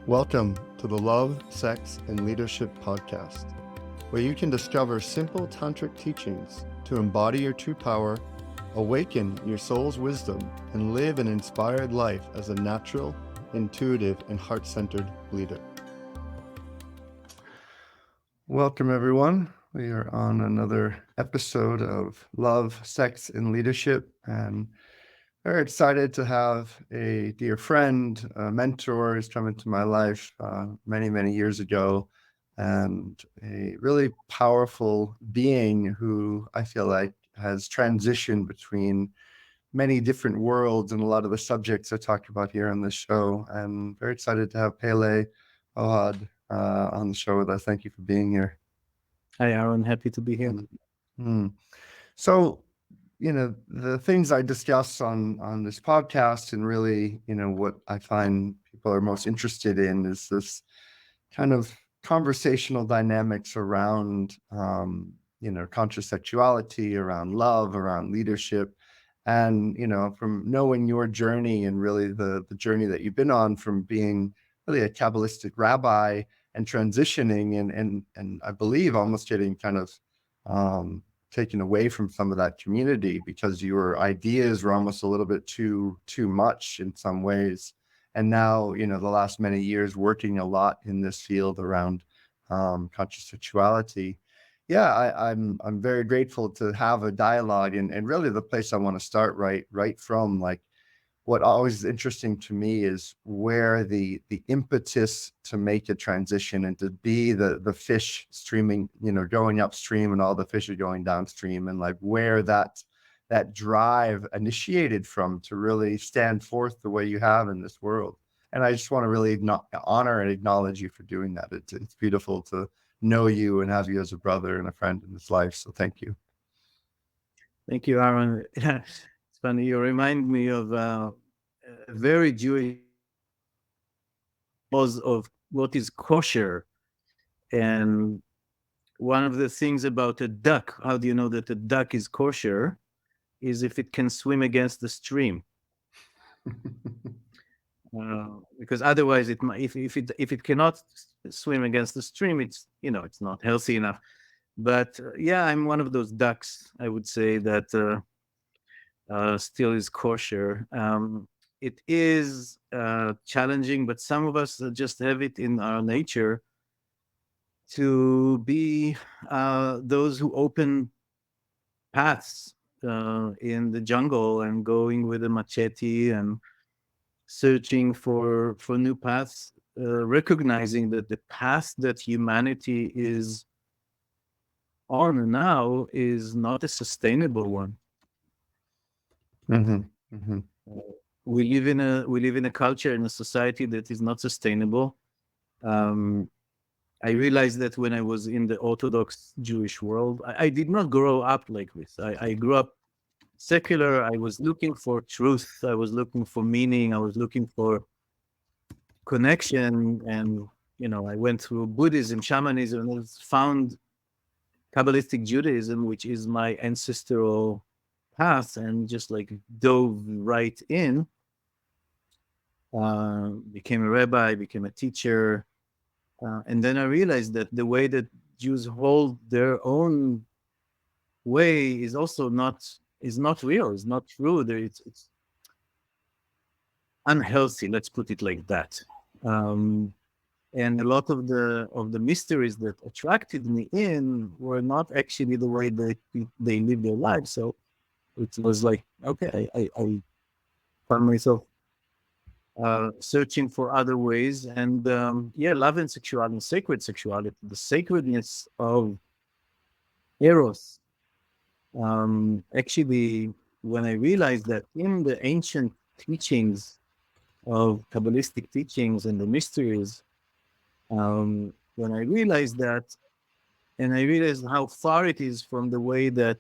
Welcome to the Love, Sex, and Leadership podcast, where you can discover simple tantric teachings to embody your true power, awaken your soul's wisdom, and live an inspired life as a natural, intuitive, and heart-centered leader. Welcome, everyone. We are on another episode of Love, Sex, and Leadership, and very excited to have a dear friend, a mentor who's come into my life many, many years ago, and a really powerful being who I feel like has transitioned between many different worlds and a lot of the subjects I talk about here on this show. And very excited to have Pele Ohad on the show with us. Thank you for being here. Hi, Aaron. Happy to be here. So, the things I discuss on this podcast and really, what I find people are most interested in is this kind of conversational dynamics around, conscious sexuality, around love, around leadership. And, from knowing your journey and really the journey that you've been on from being really a Kabbalistic rabbi and transitioning and I believe almost getting kind of taken away from some of that community because your ideas were almost a little bit too much in some ways. And now, the last many years working a lot in this field around conscious sexuality. Yeah, I'm very grateful to have a dialogue and really the place I want to start right from, like, what always is interesting to me is where the impetus to make a transition and to be the fish streaming, going upstream and all the fish are going downstream, and like where that drive initiated from to really stand forth the way you have in this world. And I just want to really honor and acknowledge you for doing that. It's beautiful to know you and have you as a brother and a friend in this life. So thank you. Thank you, Aaron. It's funny. You remind me of a very Jewish laws of what is kosher. And one of the things about a duck, how do you know that a duck is kosher, is if it can swim against the stream. Because otherwise, if it cannot swim against the stream, it's not healthy enough. But yeah, I'm one of those ducks, I would say, that still is kosher. It is challenging, but some of us just have it in our nature to be those who open paths in the jungle and going with a machete and searching for new paths, recognizing that the path that humanity is on now is not a sustainable one. Mm-hmm. Mm-hmm. We live in a culture and a society that is not sustainable. I realized that when I was in the orthodox Jewish world, I did not grow up like this. I grew up secular. I was looking for truth. I was looking for meaning. I was looking for connection. And, I went through Buddhism, shamanism, and found Kabbalistic Judaism, which is my ancestral path, and just like dove right in. Became a rabbi, became a teacher. And then I realized that the way that Jews hold their own way is also not real, is not true. It's unhealthy, let's put it like that. And a lot of the mysteries that attracted me in were not actually the way that they live their lives. So it was like, okay, I found myself searching for other ways. And love and sexuality, sacred sexuality, the sacredness of Eros. Actually, when I realized that in the ancient teachings of Kabbalistic teachings and the mysteries, when I realized that, and I realized how far it is from the way that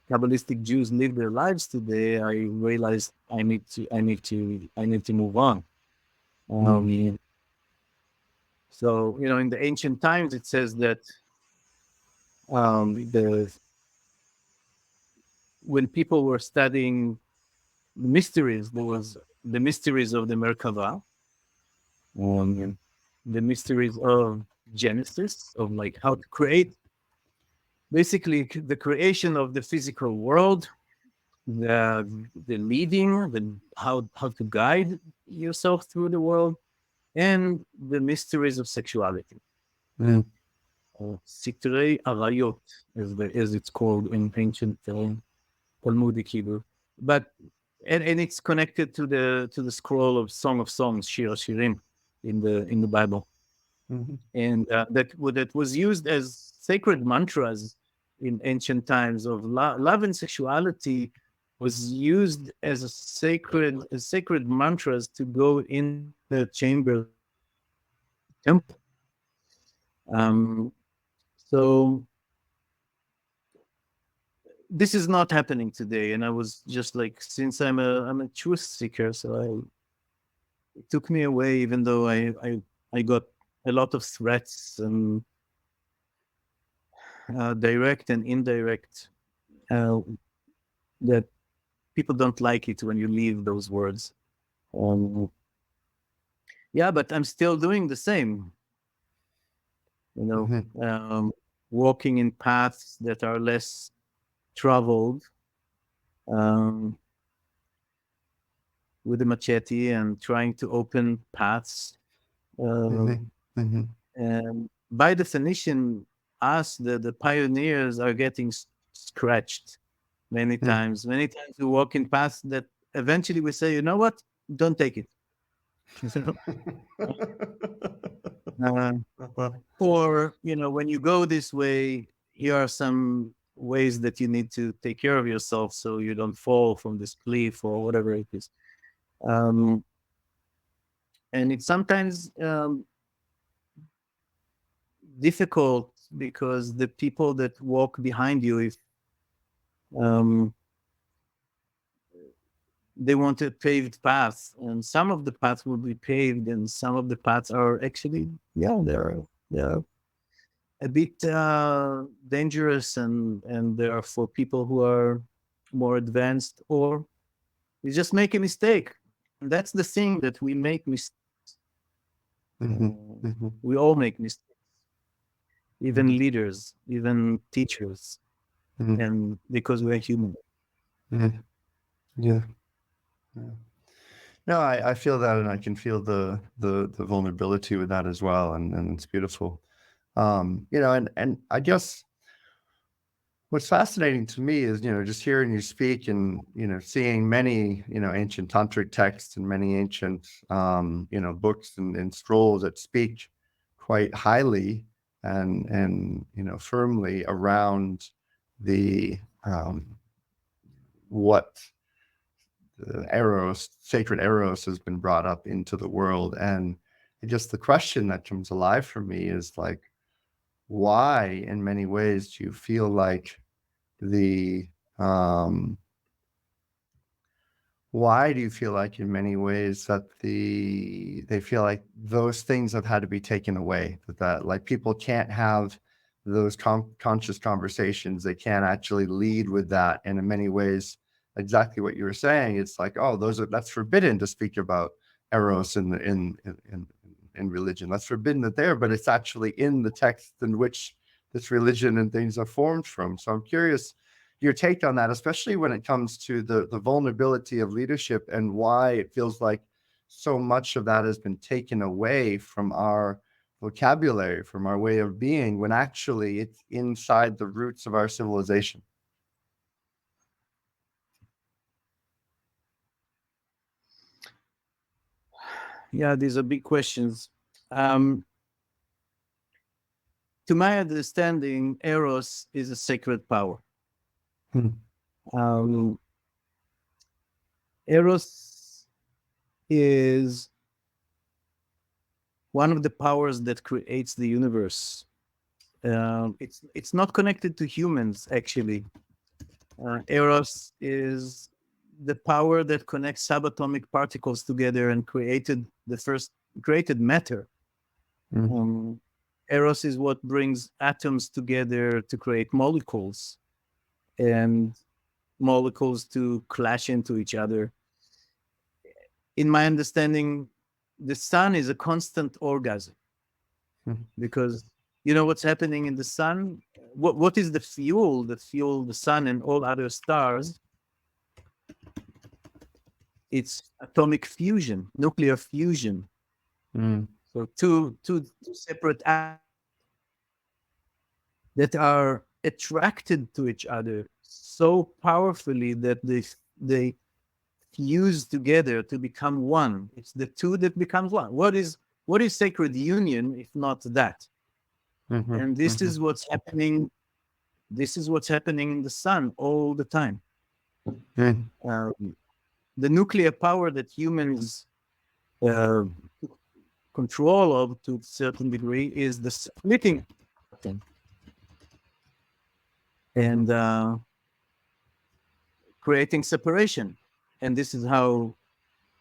Kabbalistic Jews live their lives today, I realized I need to move on. So, in the ancient times, it says that when people were studying the mysteries, there was the mysteries of the Merkava, on the mysteries of Genesis, of like how to create, basically the creation of the physical world, the leading, the how to guide yourself through the world, and the mysteries of sexuality. Mm, Sitrei Arayot, as it's called in ancient Talmudic Hebrew. But and it's connected to the scroll of Song of Songs, Shir Shirim, in the Bible, mhm, and that was used as sacred mantras in ancient times of love and sexuality, was used as sacred mantras to go in the chamber temple. Um, so this is not happening today, and I was just like, since I'm a truth seeker, so it took me away, even though I got a lot of threats and direct and indirect, uh, that people don't like it when you leave those words. Um, yeah, but I'm still doing the same, you know, mhm, walking in paths that are less traveled, um, with a machete and trying to open paths. Uh, mhm, mhm, and by definition, us, the pioneers, are getting scratched mm. many times we walk in paths that eventually we say, you know what, don't take it. uh, or, when you go this way, here are some ways that you need to take care of yourself so you don't fall from this cliff or whatever it is. um, and it's sometimes difficult because the people that walk behind you, if um, they want a paved path, and some of the paths will be paved, and some of the paths are actually, yeah, they're a bit dangerous, and they are for people who are more advanced, or we just make a mistake. And that's the thing, that we make mistakes. Mhm, mhm, We all make mistakes, mhm, even leaders, even teachers, mhm, and because we're human. mhm. Yeah. Yeah. No, I feel that, and I can feel the vulnerability with that as well, and it's beautiful. And I guess what's fascinating to me is, just hearing you speak and, seeing many, ancient tantric texts and many ancient, books and scrolls that speak quite highly and, firmly around the, what the Eros, sacred Eros has been brought up into the world. And just the question that comes alive for me is like, why in many ways do you feel like the um why do you feel like in many ways that they feel like those things have had to be taken away, that like people can't have those conscious conversations, they can't actually lead with that, and in many ways exactly what you were saying, it's like, oh, that's forbidden to speak about Eros in religion, that's forbidden there, but it's actually in the text in which this religion and things are formed from. So I'm curious your take on that, especially when it comes to the vulnerability of leadership and why it feels like so much of that has been taken away from our vocabulary, from our way of being, when actually it's inside the roots of our civilization. Yeah, these are big questions. Um, to my understanding, Eros is a sacred power. Hmm. Um, Eros is one of the powers that creates the universe. It's not connected to humans, actually. Eros is the power that connects subatomic particles together and created matter. Hmm. Um, Eros is what brings atoms together to create molecules, and molecules to clash into each other. In my understanding, the sun is a constant orgasm, because you know what's happening in the sun. What is the fuel that fuel the sun and all other stars? It's atomic fusion, nuclear fusion. So two separate atoms that are attracted to each other so powerfully that they fuse together to become one. It's the two that becomes one. What is sacred union if not that? And this is what's happening. This is what's happening in the sun all the time. The nuclear power that humans control of to a certain degree is the splitting atom. And creating separation. And this is how,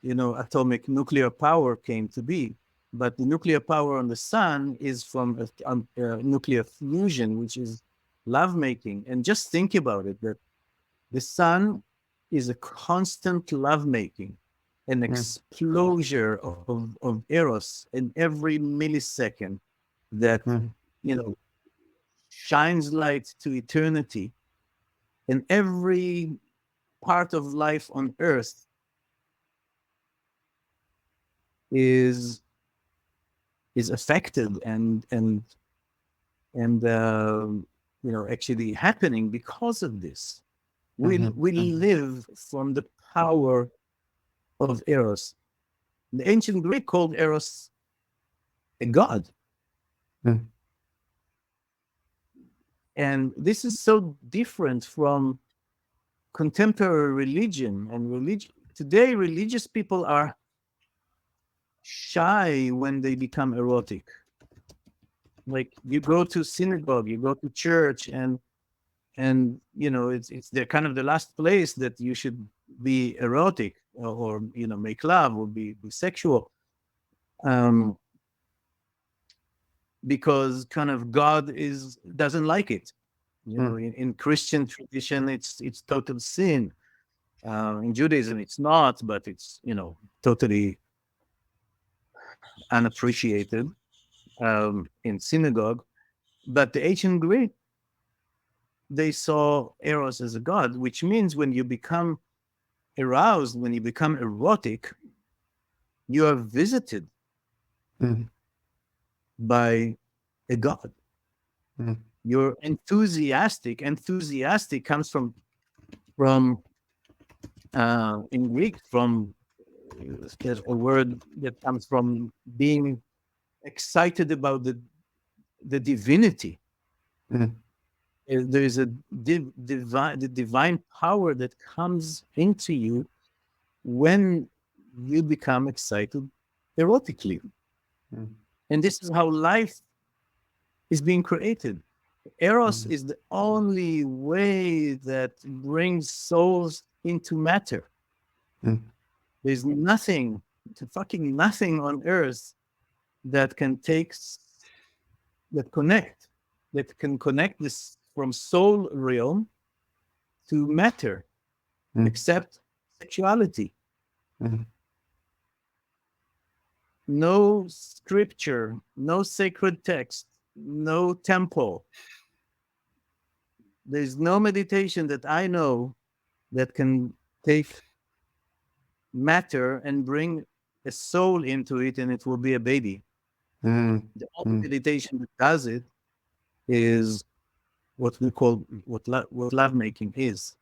atomic nuclear power came to be. But the nuclear power on the sun is from nuclear fusion, which is lovemaking. And just think about it, that the sun is a constant lovemaking, an explosion of Eros in every millisecond that, shines light to eternity. And every part of life on earth is affected and actually happening because of this. We live from the power of Eros. The ancient Greek called Eros a god. And this is so different from contemporary religion. And today, religious people are shy when they become erotic. Like, you go to synagogue, you go to church, and it's the kind of the last place that you should be erotic or make love or be sexual, because kind of God doesn't like it. In Christian tradition, it's total sin. In Judaism, it's not, but it's totally unappreciated in synagogue. But the ancient Greek, they saw Eros as a god, which means when you become aroused, when you become erotic, you are visited by a god. You're enthusiastic. Enthusiastic comes from in Greek, there's a word that comes from being excited about the divinity. There is a divine power that comes into you when you become excited erotically. And this is how life is being created. Eros is the only way that brings souls into matter. There's fucking nothing on earth that can connect this from soul realm to matter, except sexuality. No scripture, no sacred text, no temple. There's no meditation that I know that can take matter and bring a soul into it, and it will be a baby. The only meditation that does it is what we call what lovemaking is.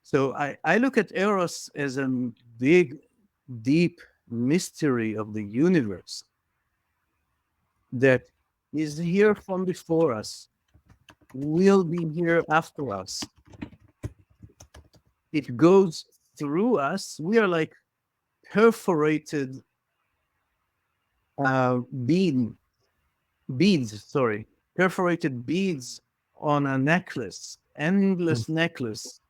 So I look at Eros as a big, deep mystery of the universe that is here from before us, will be here after us. It goes through us. We are like perforated perforated beads on a necklace, endless necklace.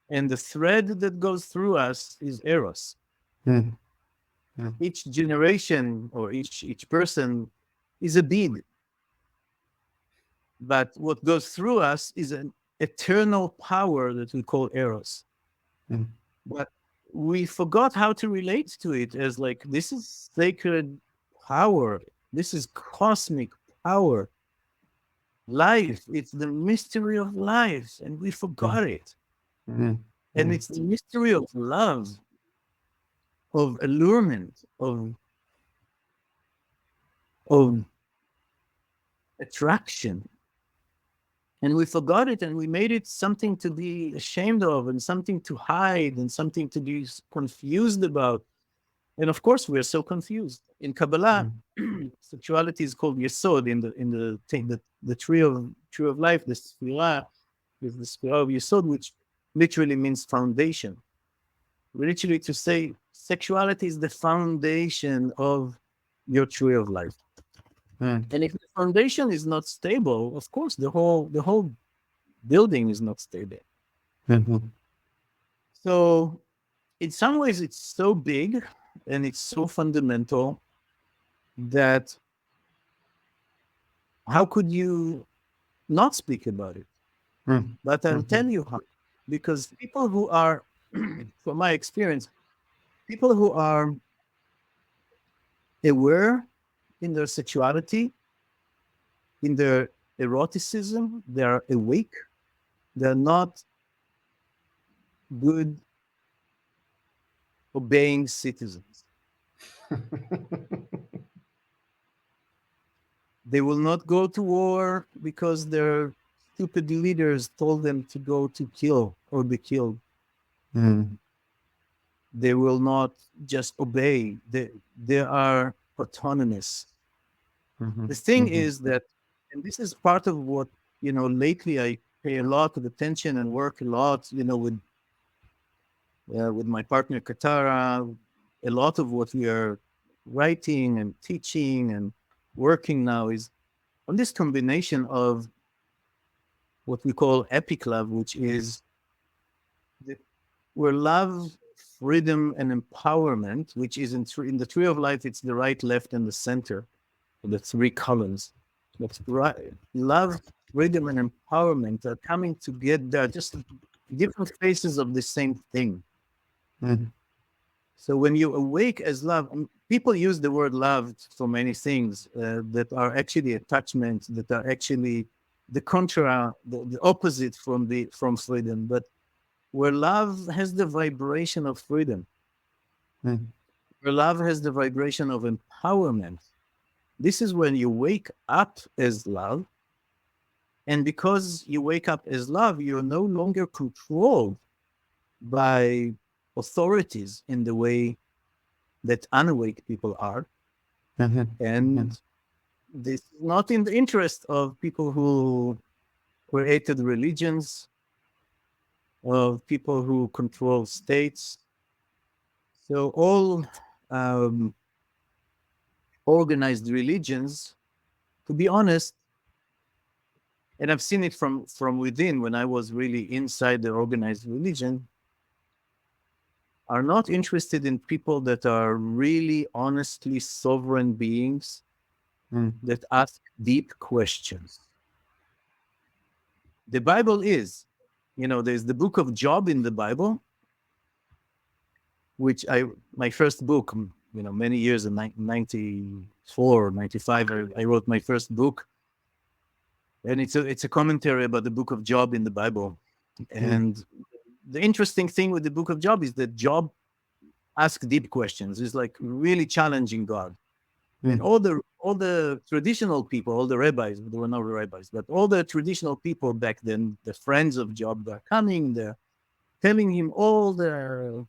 And the thread that goes through us is Eros. Each generation or each person is a bead. But what goes through us is an eternal power that we call Eros. But we forgot how to relate to it as like, this is sacred power. This is cosmic power. Life, it's the mystery of life, and we forgot it. Mhm. And it's the mystery of love, of allurement, of attraction. And we forgot it, and we made it something to be ashamed of, and something to hide, and something to be confused about. And of course, we are so confused. In Kabbalah, sexuality is called Yesod. In the tree of life, the Sphira is the Sphira of Yesod, which literally means foundation. Literally, to say sexuality is the foundation of your tree of life. Mhm. And if the foundation is not stable, of course, the whole building is not stable. Mhm. So, in some ways, it's so big and it's so fundamental that how could you not speak about it? Mhm. But I'll Mhm. tell you how. Because people who are, from my experience, people who are aware in their sexuality, in their eroticism, they're awake, they're not good obeying citizens. They will not go to war because their stupid leaders told them to go to kill or be killed. Mhm. They will not just obey. They are autonomous. Mhm. The thing Mhm. is that, and this is part of what, lately I pay a lot of attention and work a lot, with my partner Katara. A lot of what we are writing and teaching and working now is on this combination of what we call epic love, which is the, where love, freedom, and empowerment, which is in the tree of life, it's the right, left, and the center, the three columns. That's right. Love, freedom, and empowerment are coming together, just different faces of the same thing. Mhm. So when you awake as love, people use the word love for many things that are actually attachments, that are actually the opposite from freedom. But where love has the vibration of freedom, Mhm. where love has the vibration of empowerment, this is when you wake up as love. And because you wake up as love, you're no longer controlled by authorities in the way that unawake people are. Mhm. Mhm. And this is not in the interest of people who created religions, of people who control states. So all um, organized religions, to be honest, and I've seen it from within when I was really inside the organized religion, are not interested in people that are really honestly sovereign beings Mhm. that ask deep questions. The Bible is, there's the book of Job in the Bible, which my first book, many years in 94, 95, I wrote my first book. And it's a commentary about the book of Job in the Bible. Mhm. And the interesting thing with the book of Job is that Job asks deep questions. It's like really challenging God. And Mhm. all the traditional people, all the rabbis, there were no rabbis, but all the traditional people back then, the friends of Job, are coming, they're telling him all their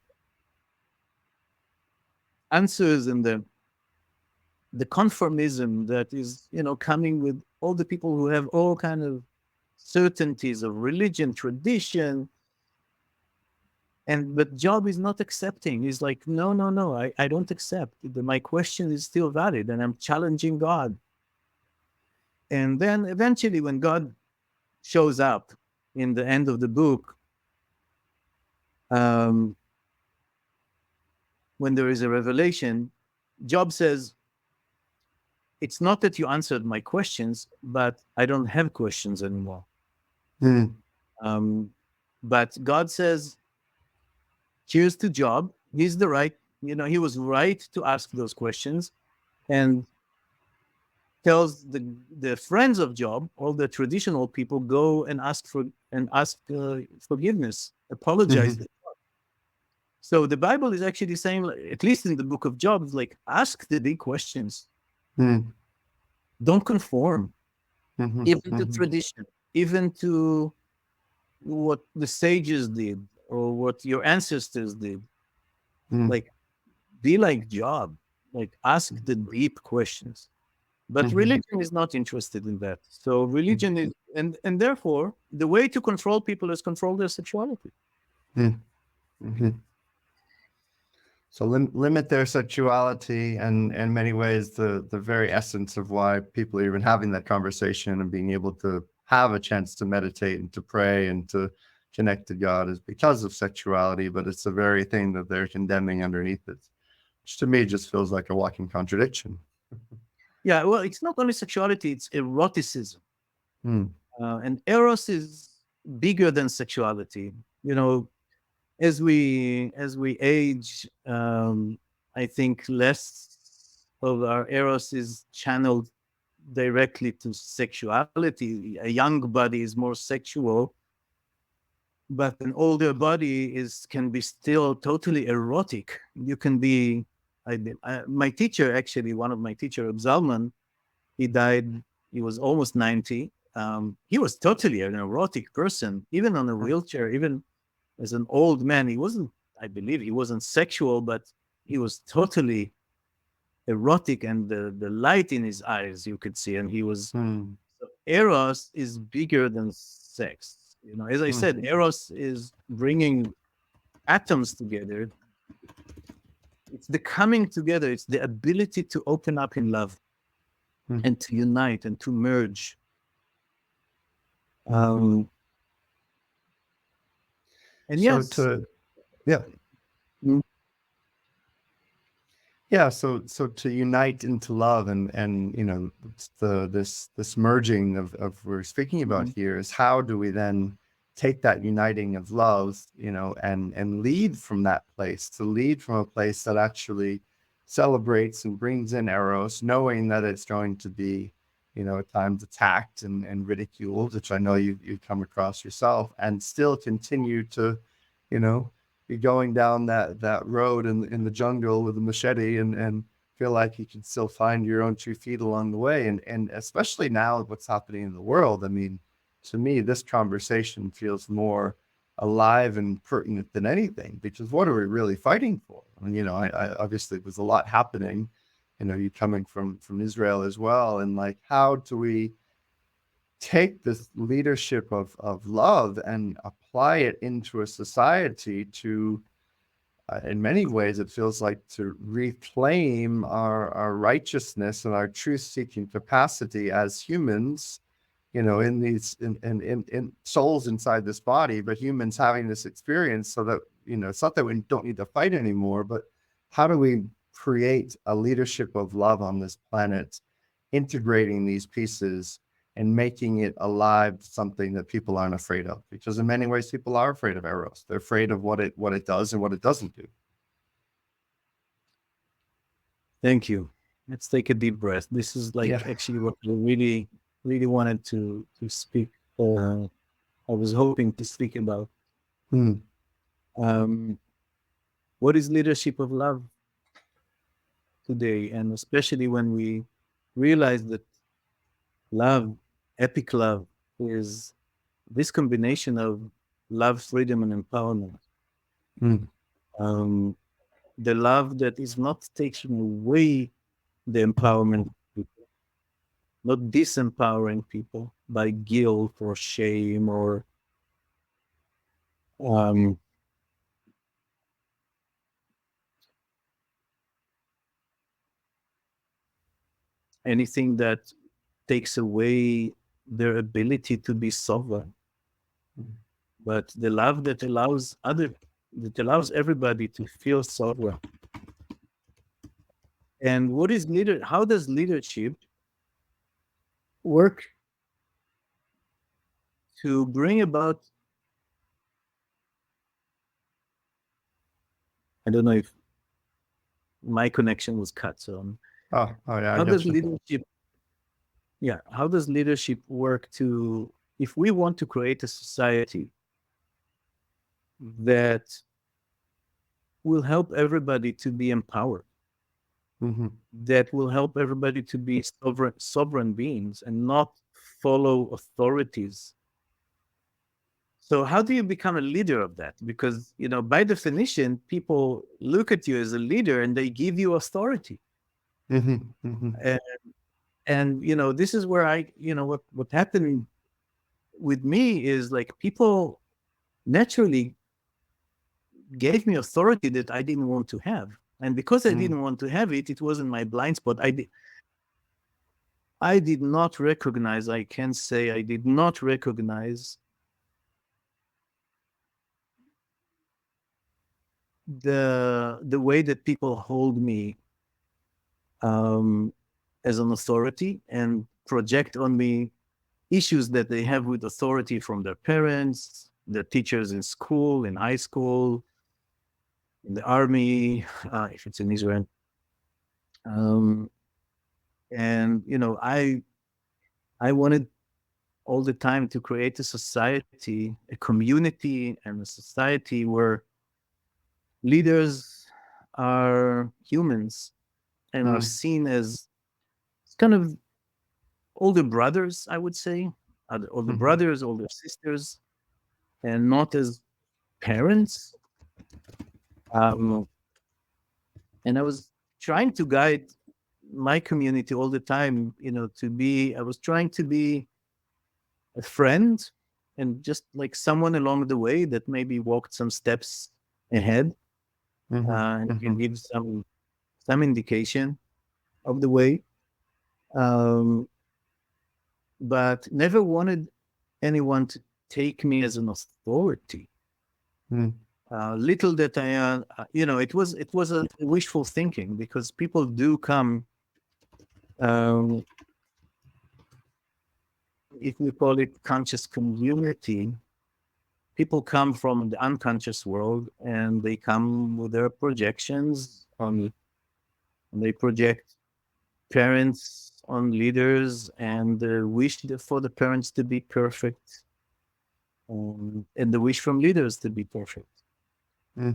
answers and the conformism that is, coming with all the people who have all kind of certainties of religion, tradition. But Job is not accepting. He's like, no, no, no, I don't accept. My question is still valid, and I'm challenging God. And then eventually, when God shows up in the end of the book, um, when there is a revelation, Job says, it's not that you answered my questions, but I don't have questions anymore. Mhm. Um, but God says, Cheers to Job. He's the right, he was right to ask those questions, and tells the friends of Job, all the traditional people, go and ask forgiveness, apologize. Mhm. So the Bible is actually saying, at least in the book of Job, it's like, ask the big questions. Mhm. Don't conform, Mhm. even to Mhm. tradition, even to what the sages did or what your ancestors did. Mhm. Like, be like Job, like ask the deep questions. But Mhm. religion is not interested in that. So religion is, and therefore the way to control people is control their sexuality. Mhm. Mhm. So limit their sexuality, and in many ways, the very essence of why people are even having that conversation and being able to have a chance to meditate and to pray and to connect to God is because of sexuality, but it's the very thing that they're condemning underneath it, which to me just feels like a walking contradiction. Yeah, well, it's not only sexuality; it's eroticism, Hmm. and eros is bigger than sexuality. You know, as we age, I think less of our eros is channeled directly to sexuality. A young body is more sexual, but an older body can be still totally erotic. You can be. My teacher, actually, one of my teacher, Zalman, he died. He was almost 90. He was totally an erotic person, even on a wheelchair, even as an old man. He wasn't, I believe, he wasn't sexual, but he was totally erotic, and the light in his eyes you could see, and he was. Hmm. So Eros is bigger than sex. As I Hmm. said, Eros is bringing atoms together. It's the coming together. It's the ability to open up in love Hmm. and to unite and to merge. Hmm. Um, and So yes, to yeah. mm, Yeah, so to unite into love, and it's this merging of we're speaking about mm, here is how do we then take that uniting of love, and lead from that place, to lead from a place that actually celebrates and brings in Eros, knowing that it's going to be, at times attacked and ridiculed, which I know you've come across yourself, and still continue to, you know, be going down that road in the jungle with a machete, and feel like you can still find your own 2 feet along the way. And especially now what's happening in the world. I mean, to me, this conversation feels more alive and pertinent than anything, because what are we really fighting for? I mean, I obviously there's a lot happening, you coming from Israel as well. And like, how do we take this leadership of love and apply it into a society to, in many ways, it feels like, to reclaim our righteousness and our truth-seeking capacity as humans, in these in souls inside this body, but humans having this experience, so that, it's not that we don't need to fight anymore, but how do we create a leadership of love on this planet, integrating these pieces and making it alive, something that people aren't afraid of? Because in many ways, people are afraid of Eros. They're afraid of what it does and what it doesn't do. thank you. Let's take a deep breath. This is Yeah. like actually what I really, really wanted to speak. Uh, I was hoping to speak about. Hmm. Um, what is leadership of love today, and especially when we realize that love, epic love, is this combination of love, freedom, and empowerment. Hmm. Um, the love that is not taking away the empowerment of people, not disempowering people by guilt or shame or um, anything that takes away their ability to be sovereign, but the love that allows everybody to feel sovereign. And what is leader? How does leadership work to bring about I don't know if my connection was cut. So Oh, yeah, I how does get you. leadership, how does leadership work to, if we want to create a society that will help everybody to be empowered, Hmm. that will help everybody to be sovereign beings and not follow authorities. So how do you become a leader of that? Because, by definition, people look at you as a leader and they give you authority. Hmm. Hmm. And this is where what happened with me is like people naturally gave me authority that I didn't want to have. And because I didn't want to have it, it wasn't my blind spot. I did not recognize, I can say I did not recognize the way that people hold me um, as an authority and project on me issues that they have with authority from their parents, their teachers in school, in high school, in the army, if it's in Israel. Um, and I wanted all the time to create a society, a community, and a society where leaders are humans and are seen as kind of older brothers, I would say, older Hmm. brothers, older sisters, and not as parents. Um, and I was trying to guide my community all the time, I was trying to be a friend and just like someone along the way that maybe walked some steps ahead Hmm. and can Hmm. give some indication of the way. Um, but never wanted anyone to take me as an authority. Little that it was a wishful thinking because people do come, um, if we call it conscious community, people come from the unconscious world and they come with their projections and they project parents on leaders and wish for the parents to be perfect, and the wish from leaders to be perfect. Hmm.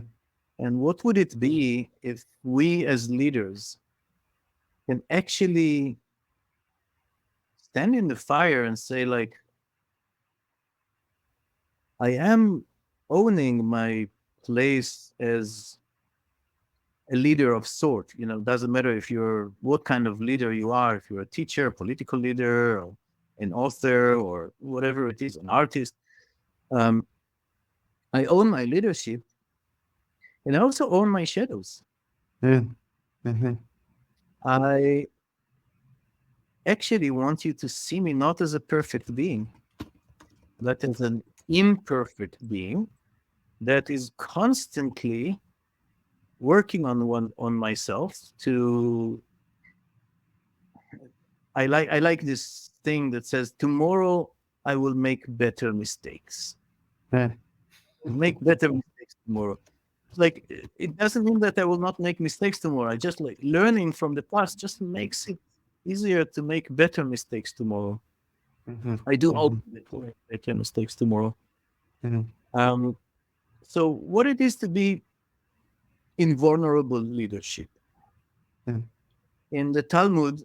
And what would it be if we as leaders can actually stand in the fire and say, like, I am owning my place as a leader of sort. Doesn't matter if you're what kind of leader you are, if you're a teacher, a political leader, or an author, or whatever it is, an artist. Um, I own my leadership and I also own my shadows. Hmm. Hmm. I actually want you to see me not as a perfect being, but as an imperfect being that is constantly working on myself to I like this thing that says tomorrow I will make better mistakes. Make better mistakes tomorrow. It's like it doesn't mean that I will not make mistakes tomorrow. I just like learning from the past just makes it easier to make better mistakes tomorrow. Hmm. I do hope Hmm. that we'll make better mistakes tomorrow. Hmm. Um, so what it is to be invulnerable leadership. In the Talmud,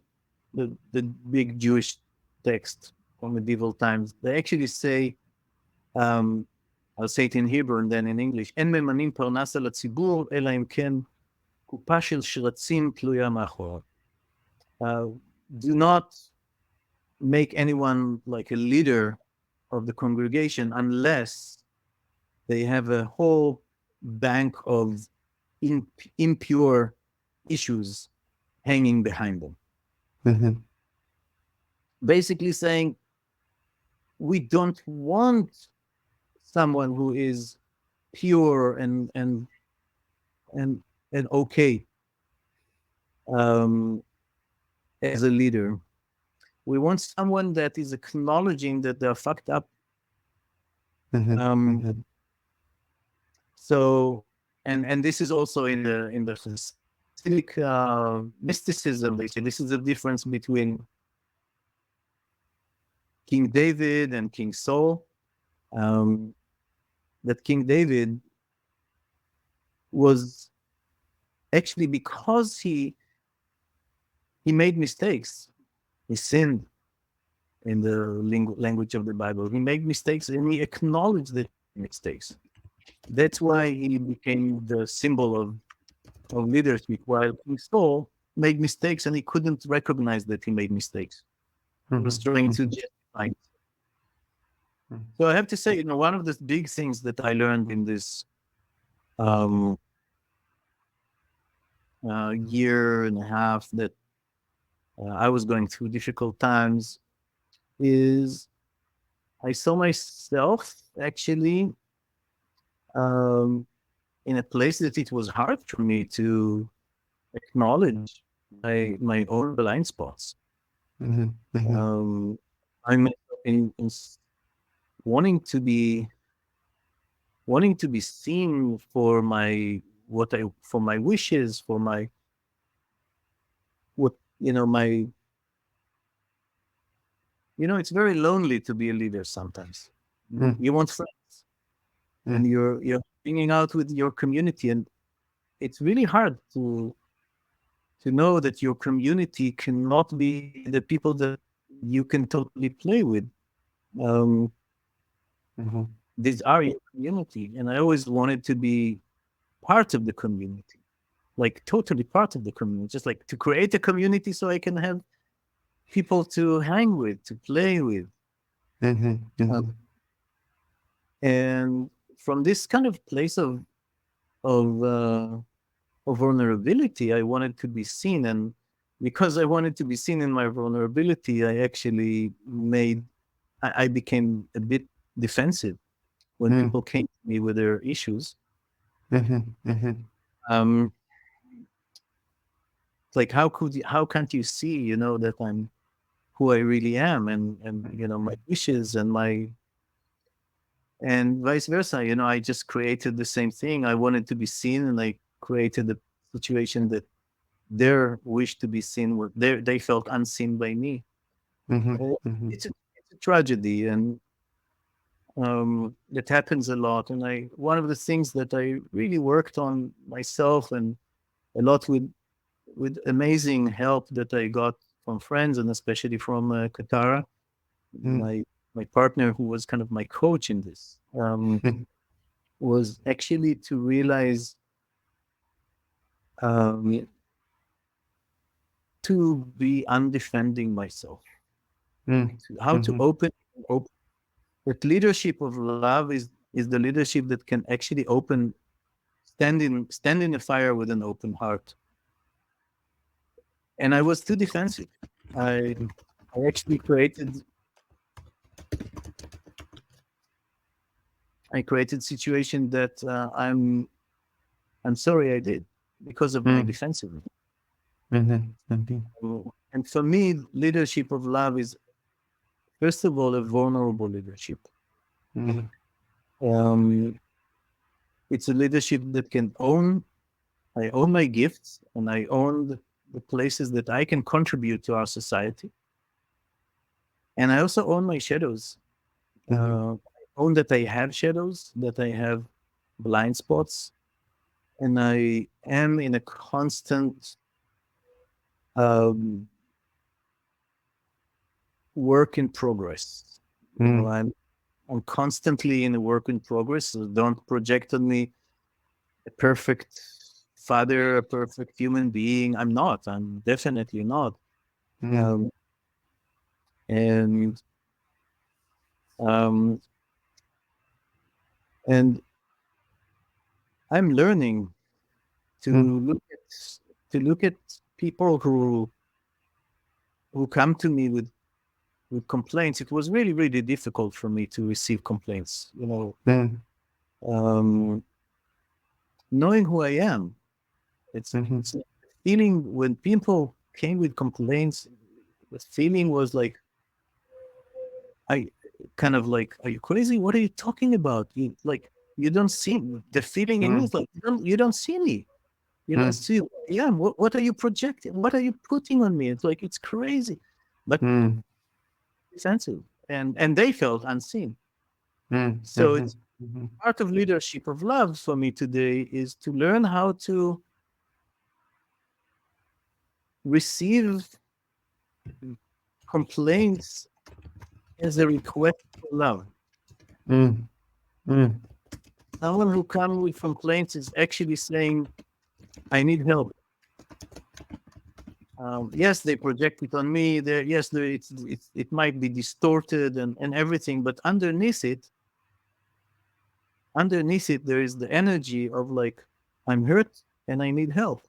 the big Jewish text from medieval times, they actually say, um, I'll say it in Hebrew and then in English, אין ממנים פרנס על הציבור, אלא אם כן קופה של שרצים תלויה מאחורה. Do not make anyone like a leader of the congregation unless they have a whole bank of impure issues hanging behind them. Hmm. Basically saying, we don't want someone who is pure and okay um, as a leader. We want someone that is acknowledging that they're fucked up. Hmm. Um, Hmm. so and this is also in the Hasidic mysticism. They say this is the difference between King David and King Saul. That King David was actually, because he made mistakes, he sinned in the language of the Bible. He made mistakes and he acknowledged the mistakes. That's why he became the symbol of leadership, while King Saul made mistakes and he couldn't recognize that he made mistakes. He was trying to justify it. So I have to say, one of the big things that I learned in this year and a half that I was going through difficult times is I saw myself actually in a place that it was hard for me to acknowledge my own blind spots. I'm in wanting to be seen for my wishes, for my it's very lonely to be a leader sometimes. You want friends, and you're hanging out with your community, and it's really hard to know that your community cannot be the people that you can totally play with. These are your community, and I always wanted to be part of the community, like totally part of the community, just like to create a community so I can have people to hang with, to play with. And from this kind of place of vulnerability, I wanted to be seen, and because I wanted to be seen in my vulnerability, I actually I became a bit defensive when people came to me with their issues. Like, how can't you see, that I'm who I really am, and my wishes and vice versa. I just created the same thing. I wanted to be seen, and I created a situation that their wish to be seen they felt unseen by me. It's a tragedy, and it happens a lot. And one of the things that I really worked on myself, and a lot with amazing help that I got from friends, and especially from Katara, my partner, who was kind of my coach in this, was actually to realize to be undefending myself, how to open that leadership of love is the leadership that can actually stand in a fire with an open heart. And I was too defensive. I actually created situation that I'm sorry I did, because of my defensiveness. And for me, leadership of love is, first of all, a vulnerable leadership. It's a leadership that can I own my gifts, and I own the places that I can contribute to our society. And I also own my shadows. I own that I have shadows, that I have blind spots, and I am in a constant work in progress. I'm constantly in a work in progress. So don't project on me a perfect father, a perfect human being. I'm not. I'm definitely not. And I'm learning to look at people who come to me with complaints. It was really, really difficult for me to receive complaints. Knowing who I am, it's feeling when people came with complaints. The feeling was like, I kind of like, are you crazy? What are you talking about? You You don't see me. The feeling in me mm, is like, you don't see me. You don't mm, see, yeah, what are you projecting? What are you putting on me? It's like, it's crazy. But mm, sensitive. And they felt unseen. mm, So mhm, it's mhm, part of leadership of love for me today is to learn how to receive complaints as a request for love. mm, mm, Someone who comes with complaints is actually saying, I need help. Yes, they project it on me. Yes, it might be distorted and everything, but underneath it, there is the energy of like, I'm hurt and I need help.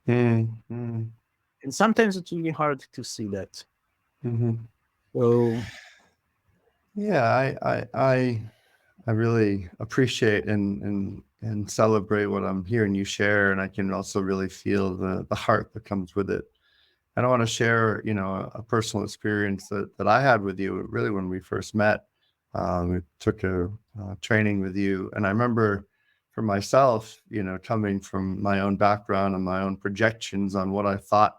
mm, mm, And sometimes it's really hard to see that. mhm. So Yeah, I really appreciate and celebrate what I'm hearing you share, and I can also really feel the heart that comes with it. And I want to share, a personal experience that I had with you, really when we first met. We took a training with you, and I remember for myself, coming from my own background and my own projections on what I thought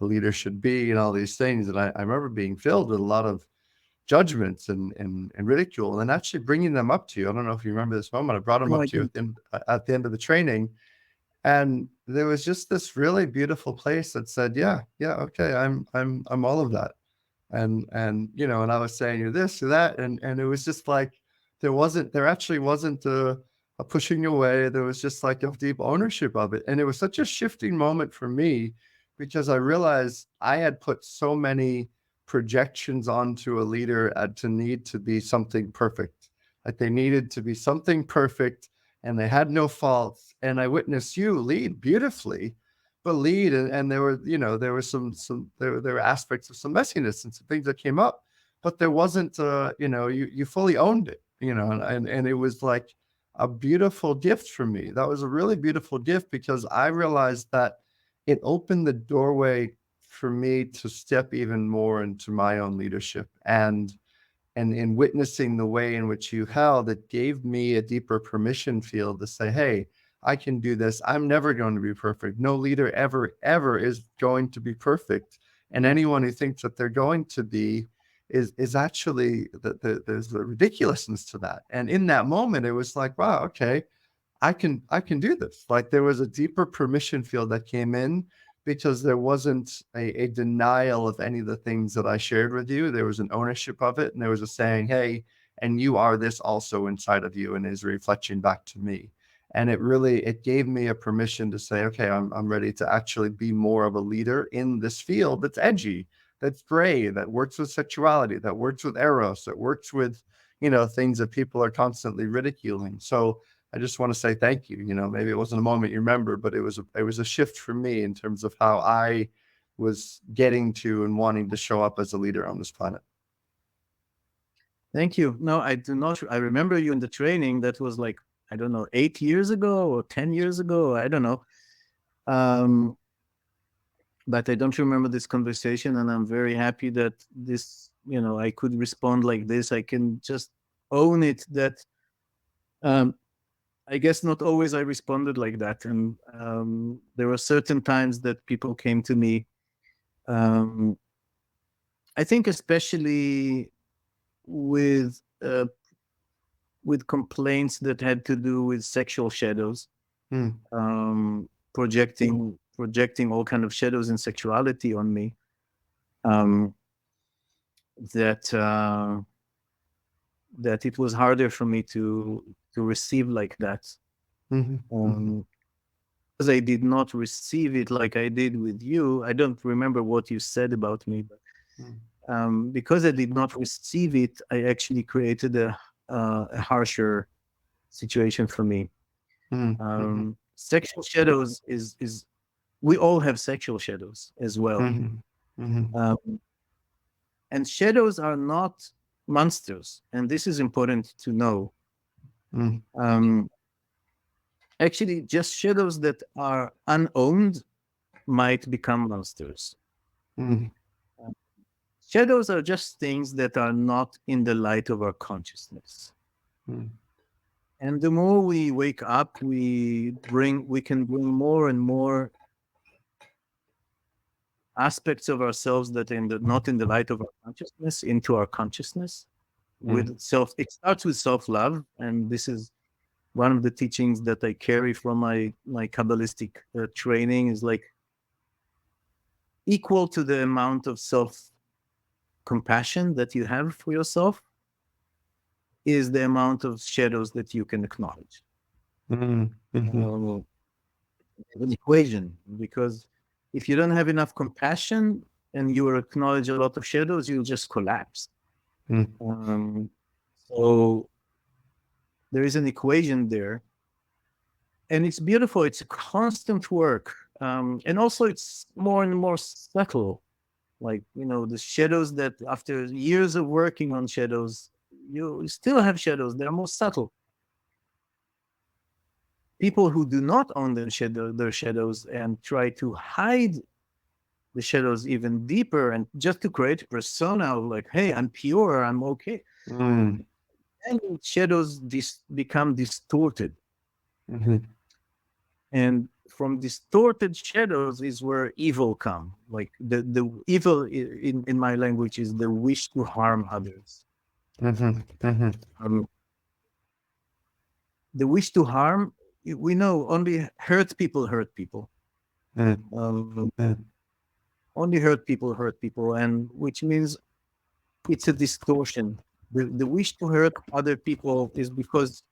a leader should be and all these things, and I remember being filled with a lot of judgments and ridicule, and actually bringing them up to you. I don't know if you remember this moment. I brought them no, up I to you don't. at the end of the training, and there was just this really beautiful place that said, "Yeah, yeah, okay, I'm all of that." And I was saying, "You're this, you're that," and it was just like there actually wasn't a pushing away. There was just like a deep ownership of it, and it was such a shifting moment for me because I realized I had put so many projections onto a leader to need to be something perfect. Like they needed to be something perfect and they had no faults. And I witnessed you lead beautifully, but lead and there were, there was there were aspects of some messiness and some things that came up, but there wasn't you fully owned it, and it was like a beautiful gift for me. That was a really beautiful gift because I realized that it opened the doorway for me to step even more into my own leadership. And in witnessing the way in which you held, it gave me a deeper permission field to say, hey, I can do this. I'm never going to be perfect. No leader ever is going to be perfect. And anyone who thinks that they're going to be is actually there's the ridiculousness to that. And in that moment, it was like, wow, okay, I can do this. Like there was a deeper permission field that came in because there wasn't a denial of any of the things that I shared with you. There was an ownership of it, and there was a saying, "Hey, and you are this also inside of you," and is reflection back to me. And it gave me a permission to say, "Okay, I'm ready to actually be more of a leader in this field that's edgy, that's gray, that works with sexuality, that works with eros, that works with things that people are constantly ridiculing." So I just want to say thank you. Maybe it wasn't a moment you remember, but it was a shift for me in terms of how I was getting to and wanting to show up as a leader on this planet. Thank you. No, I do not. I remember you in the training that was like, I don't know, 8 years ago or 10 years ago. I don't know. Um, but I don't remember this conversation. And I'm very happy that I could respond like this. I can just own it that um, I guess not always I responded like that. And there were certain times that people came to me. Um, I think especially with uh, with complaints that had to do with sexual shadows, Mm, projecting all kind of shadows and sexuality on me. Um, that that it was harder for me to receive like that. mhm, mhm, Um, because I did not receive it like I did with you. I don't remember what you said about me, but mm, because I did not receive it, I actually created a harsher situation for me. mm, mhm, Sexual shadows is we all have sexual shadows as well, mhm, mhm, um, and shadows are not monsters, and this is important to know. mm, Um, Actually, just shadows that are unowned might become monsters. mm, Shadows are just things that are not in the light of our consciousness. mm, And the more we wake up, we can bring more and more aspects of ourselves that not in the light of our consciousness into our consciousness. With self, it starts with self-love, and this is one of the teachings that I carry from my Kabbalistic training, is like equal to the amount of self-compassion that you have for yourself is the amount of shadows that you can acknowledge. An equation, because if you don't have enough compassion and you acknowledge a lot of shadows, you'll just collapse. So there is an equation there, and it's beautiful. It's a constant work, and also it's more and more subtle. Like, the shadows that after years of working on shadows, you still have shadows. They're more subtle. People who do not own their shadows and try to hide the shadows even deeper and just to create a persona of like, hey, I'm pure, I'm okay. And shadows become distorted. And from distorted shadows is where evil come. Like the evil in my language is the wish to harm others. The wish to harm, we know only hurt people hurt people. Only hurt people, and which means it's a distortion. The wish to hurt other people is because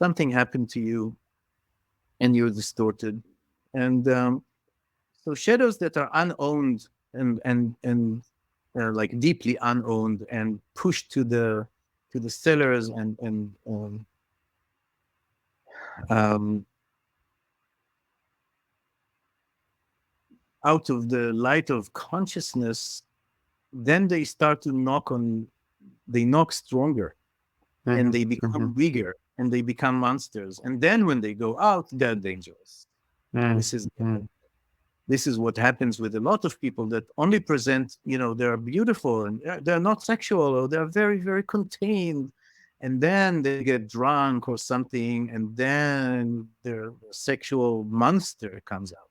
something happened to you and you're distorted. And so shadows that are unowned and like deeply unowned and pushed to the sellers and out of the light of consciousness, then they start to they knock stronger, and they become bigger, and they become monsters. And then when they go out, they're dangerous. This is what happens with a lot of people that only present, they're beautiful and they're not sexual, or they're very, very contained. And then they get drunk or something, and then their sexual monster comes out.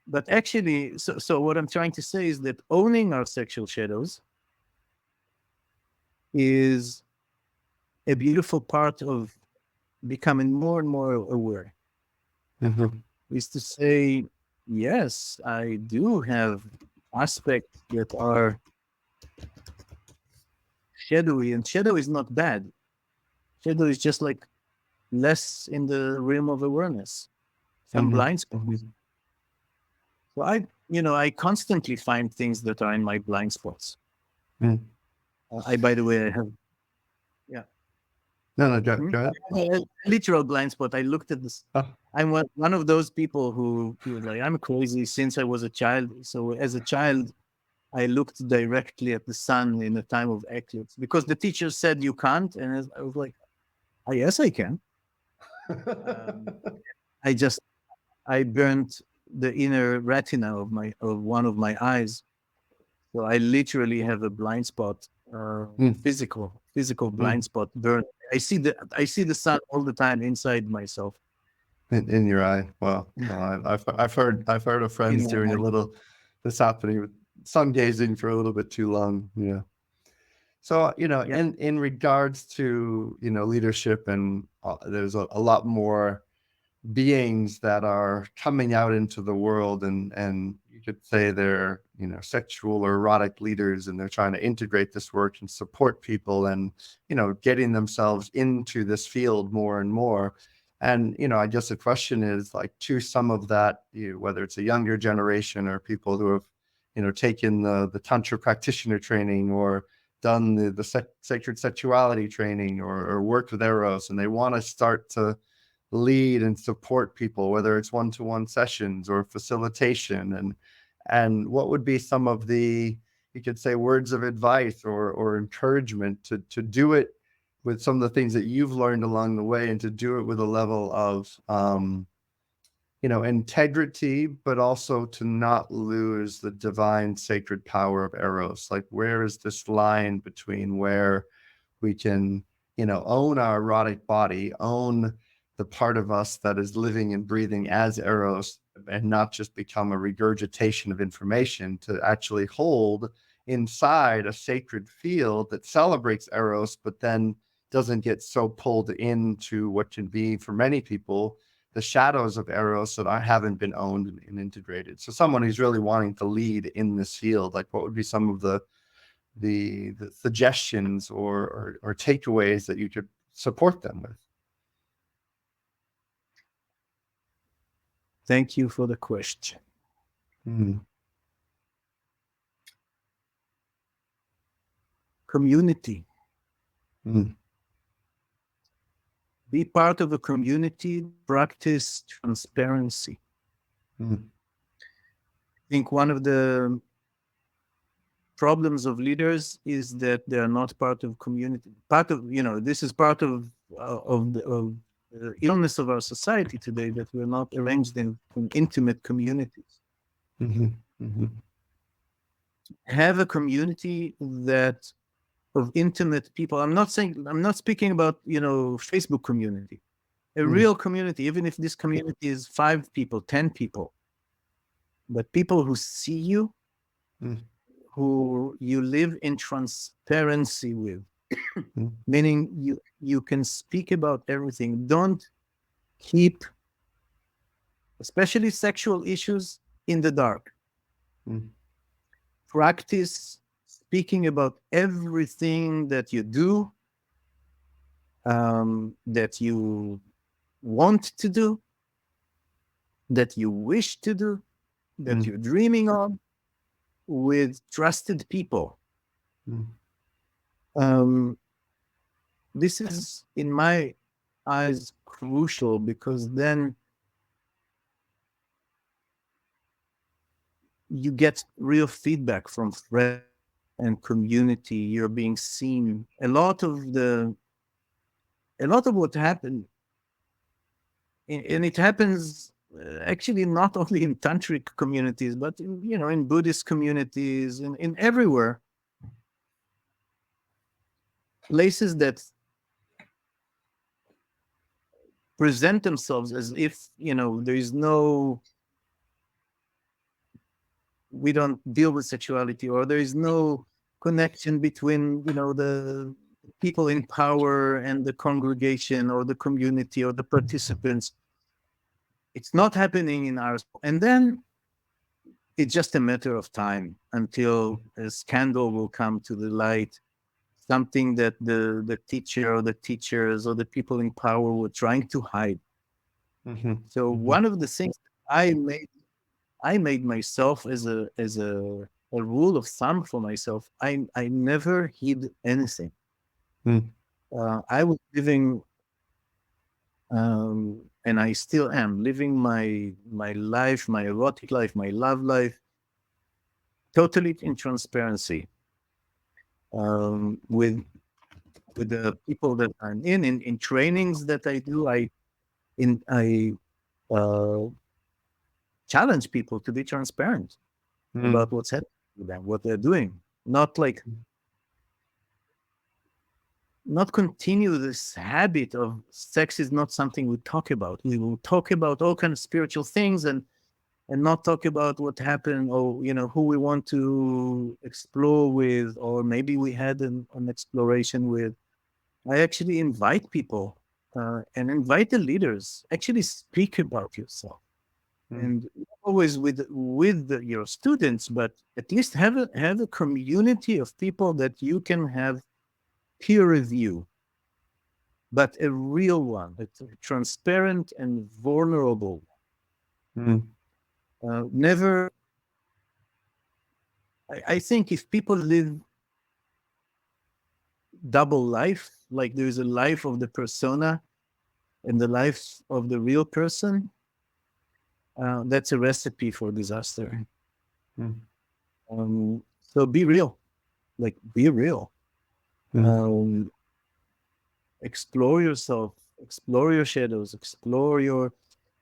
But actually, so what I'm trying to say is that owning our sexual shadows is a beautiful part of becoming more and more aware. Is to say, yes, I do have aspects that are shadowy, and shadow is not bad. Shadow is just like less in the realm of awareness, some blind spots. So I constantly find things that are in my blind spots. By the way, I have, yeah. No, go ahead. A literal blind spot. I looked at this. I'm one of those people who like, I'm crazy since I was a child. So as a child, I looked directly at the sun in a time of eclipse because the teacher said you can't, and I was like, oh, yes, I can. I burnt the inner retina of one of my eyes, so I literally have a blind spot, physical blind spot burn. I see the sun all the time inside myself. In your eye. Wow. Well, I've heard of friends doing a little this happening with sun gazing for a little bit too long. Yeah. So, in regards to, leadership, and there's a lot more beings that are coming out into the world, and you could say they're, sexual or erotic leaders, and they're trying to integrate this work and support people and, getting themselves into this field more and more. And, I guess the question is, like, to some of that, whether it's a younger generation or people who have, taken the Tantra practitioner training or done the sacred sexuality training or worked with Eros, and they want to start to lead and support people, whether it's one-to-one sessions or facilitation, and what would be some of the, you could say, words of advice or encouragement to do it with some of the things that you've learned along the way, and to do it with a level of integrity, but also to not lose the divine sacred power of Eros. Like, where is this line between where we can own our erotic body, own the part of us that is living and breathing as Eros, and not just become a regurgitation of information, to actually hold inside a sacred field that celebrates Eros, but then doesn't get so pulled into what can be, for many people, the shadows of Eros that haven't been owned and integrated. So someone who's really wanting to lead in this field, like, what would be some of the suggestions or takeaways that you could support them with? Thank you for the question. Mm, Community. mm, Be part of a community, practice transparency. mm, I think one of the problems of leaders is that they are not part of community. Part of, this is part of the illness of our society today, that we're not arranged in intimate communities. mhm, mhm, Have a community that of intimate people. I'm not speaking about, Facebook community. A mm, real community, even if this community is 5 people, 10 people, but people who see you, mm, who you live in transparency with, mm, meaning you can speak about everything. Don't keep, especially sexual issues, in the dark. mm, Practice speaking about everything that you do, that you want to do, that you wish to do, that mm, you're dreaming of, with trusted people. mm, Um, this is, in my eyes, crucial, because then you get real feedback from friends and community. You're being seen. A lot of what happened, and it happens actually not only in tantric communities, but in Buddhist communities, in everywhere, places that present themselves as if there is no, we don't deal with sexuality, or there is no connection between the people in power and the congregation or the community or the participants. It's not happening in ours. And then it's just a matter of time until a scandal will come to the light, something that the teacher or the teachers or the people in power were trying to hide. mhm, So mhm, one of the things I made myself as a rule of thumb for myself. I never hid anything. mm, I was living, and I still am living my life, my erotic life, my love life, totally in transparency, with the people that I'm in trainings that I do. I uh, challenge people to be transparent mm, about what's happening with them, what they're doing, not like not continue this habit of sex is not something we talk about. We will talk about all kind of spiritual things, and not talk about what happened, or who we want to explore with, or maybe we had an exploration with. I actually invite people, and invite the leaders. Actually, speak about yourself, mm, and not always your students, but at least have a community of people that you can have peer review, but a real one. It's transparent and vulnerable. mm, Never. I think if people live double life, like there's a life of the persona and the life of the real person, that's a recipe for disaster. mm, So be real, like be real. mm, Um, Explore yourself, explore your shadows, explore your,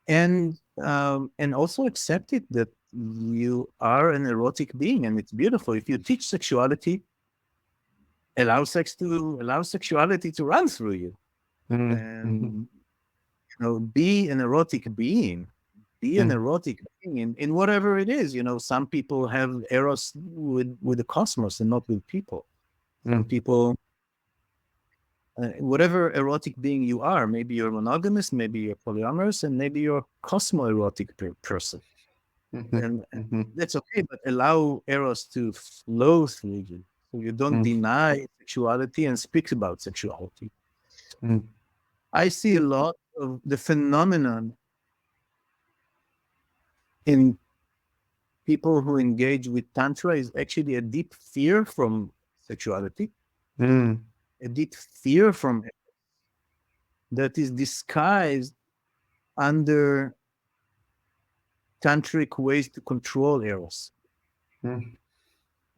and also accept it that you are an erotic being, and it's beautiful. If you teach sexuality, allow sexuality to run through you, and be an erotic being. Be an erotic being in whatever it is. Some people have eros with the cosmos and not with people. Some people, whatever erotic being you are, maybe you're monogamous, maybe you're polyamorous, and maybe you're a cosmo-erotic person. And that's okay, but allow eros to flow through you. So you don't deny sexuality and speak about sexuality. I see a lot of the phenomenon in people who engage with Tantra is actually a deep fear from sexuality, a deep fear from it that is disguised under tantric ways to control Eros.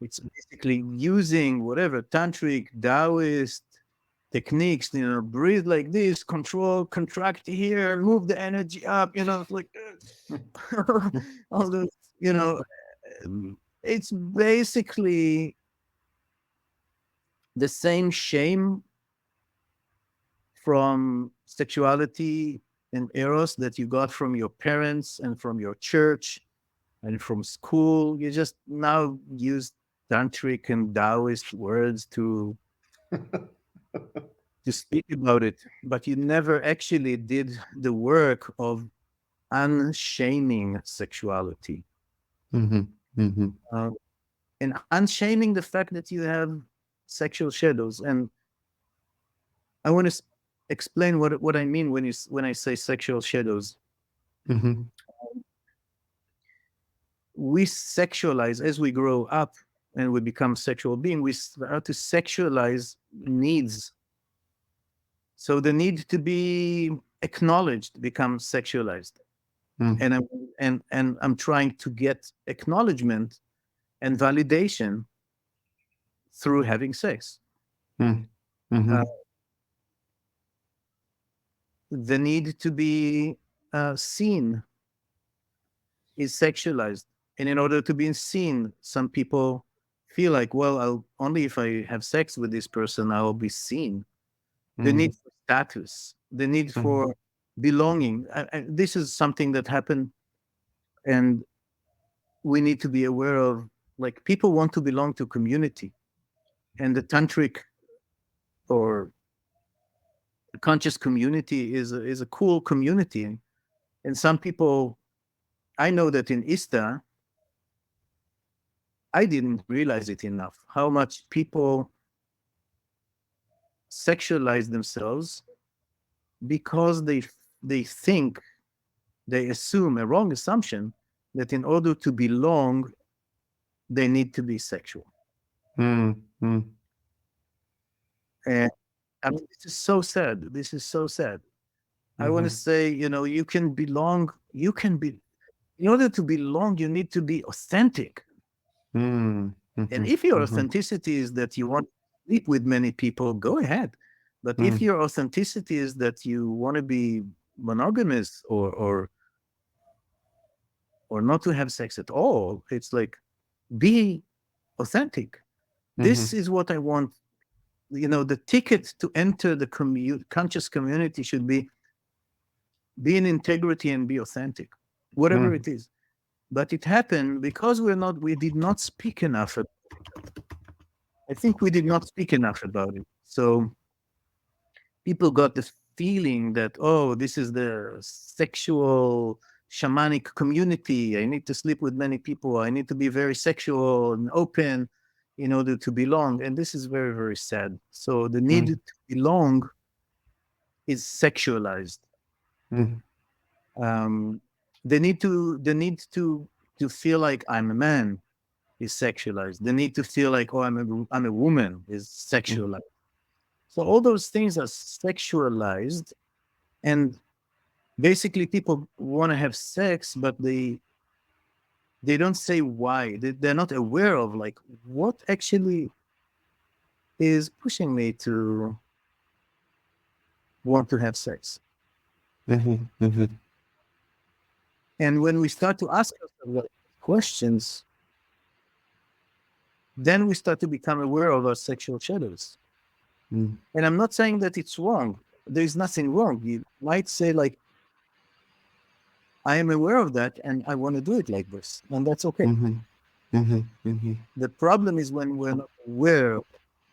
It's basically using whatever tantric, Taoist techniques, breathe like this, control, contract here, move the energy up, like all those, it's basically the same shame from sexuality and Eros that you got from your parents and from your church and from school. You just now use tantric and Taoist words to speak about it, but you never actually did the work of unshaming sexuality. And unshaming the fact that you have sexual shadows. And I want to explain what I mean when I say sexual shadows. We sexualize as we grow up and we become sexual beings. We start to sexualize needs. So the need to be acknowledged becomes sexualized. And I'm trying to get acknowledgement and validation through having sex. The need to be seen is sexualized. And in order to be seen, some people feel like, well, only if I have sex with this person, I will be seen. The need for status, the need for belonging. This is something that happened, and we need to be aware of. Like, people want to belong to community, and the tantric or conscious community is a cool community. And some people, I know that in ISTA, I didn't realize it enough how much people sexualize themselves because they think, they assume a wrong assumption that in order to belong, they need to be sexual. And I mean, this is so sad. This is so sad. I want to say, you can belong. In order to belong, you need to be authentic. And if your authenticity is that you want to sleep with many people, go ahead. But if your authenticity is that you want to be monogamous or not to have sex at all, it's like, be authentic. This is what I want. The ticket to enter the conscious community should be in integrity and be authentic, whatever it is. But it happened because we did not speak enough. I think we did not speak enough about it. So people got the feeling that, oh, this is the sexual shamanic community. I need to sleep with many people. I need to be very sexual and open in order to belong. And this is very, very sad. So the need to belong is sexualized. The need to feel like I'm a man is sexualized. The need to feel like, oh, I'm a woman is sexualized. So all those things are sexualized, and basically people want to have sex, but they don't say why. They're not aware of like what actually is pushing me to want to have sex. And when we start to ask ourselves questions, then we start to become aware of our sexual shadows. Mm. And I'm not saying that it's wrong. There is nothing wrong. You might say, like, I am aware of that and I want to do it like this. And that's okay. Mhm. Mhm. Mhm. The problem is when we're not aware,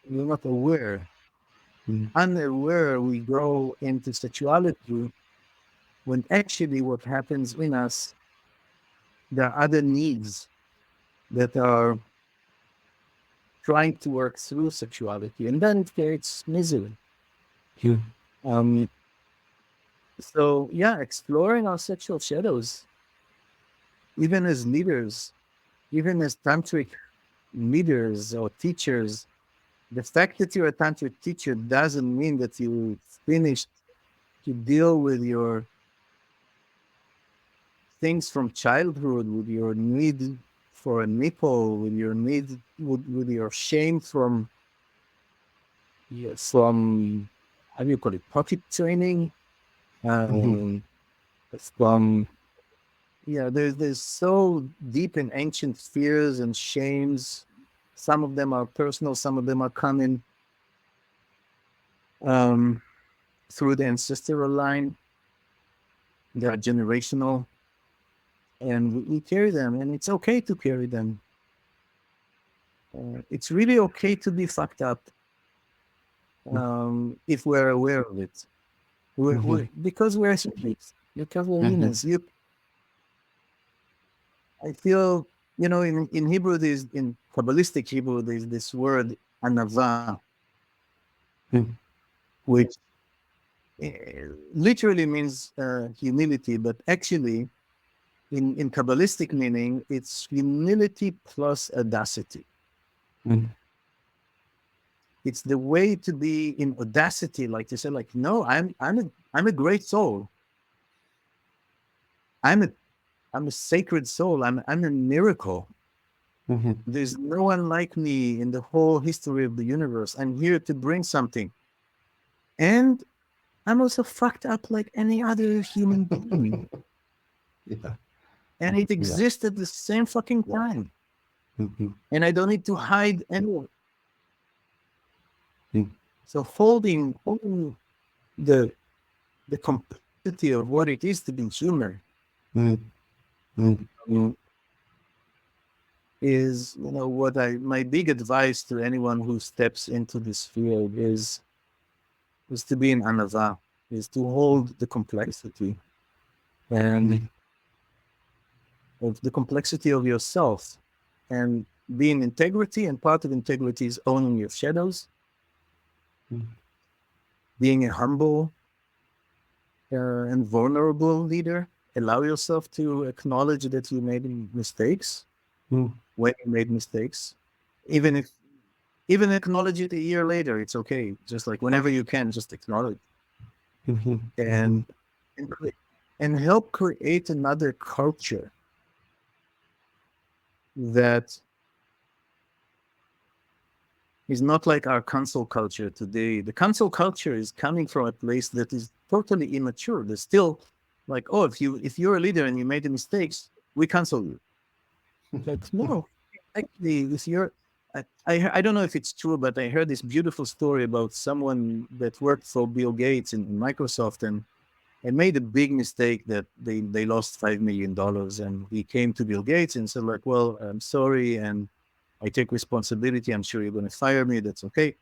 we're not aware. Mm. Unaware, we grow into sexuality when actually what happens in us, there are other needs that are trying to work through sexuality, and then it creates misery. Yeah. Um, so yeah, exploring our sexual shadows, even as leaders, even as tantric leaders or teachers, the fact that you're a tantric teacher doesn't mean that you finished to deal with your things from childhood, with your need for a nipple, with your need, with your shame from, from, how do you call it, pocket training, Mhm. um, from, yeah, there's so deep in ancient fears and shames. Some of them are personal, some of them are coming um, through the ancestral line. They are generational, and we carry them, and it's okay to carry them. It's really okay to be fucked up if we're aware of it. Mhm. Because we're humans. Because we're Mhm. humans. I feel, in Hebrew, in Kabbalistic Hebrew, there's this word anava, Mm. which literally means humility, but actually, in Kabbalistic meaning, it's humility plus audacity. Mm. It's the way to be in audacity, like to say, like, no, I'm a great soul. I'm a I'm a sacred soul. I'm a miracle. Mhm. There's no one like me in the whole history of the universe. I'm here to bring something. And I'm also fucked up like any other human being. Yeah. And it Yeah. exists at the same fucking time. Mhm. And I don't need to hide anyone. Mm. So holding the the complexity of what it is to be human Mm. Mm. um, is, what my big advice to anyone who steps into this field is to be in anava, is to hold the complexity and Mhm. of the complexity of yourself and be in integrity. And part of integrity is owning your shadows, Mm. being a humble and vulnerable leader. Allow yourself to acknowledge that you made mistakes Mm. when you made mistakes. Even acknowledge it a year later, it's okay. Just like whenever you can, just acknowledge Mhm. Mhm. and and, cre- and help create another culture that is not like our cancel culture today. The cancel culture is coming from a place that is totally immature. There's still like, oh, if you're a leader and you made the mistakes, we cancel you. Like, no, actually, if you're, I don't know if it's true, but I heard this beautiful story about someone that worked for Bill Gates in Microsoft and made a big mistake that they lost $5 million, and he came to Bill Gates and said, like, well, I'm sorry, and I take responsibility. I'm sure you're going to fire me. That's okay.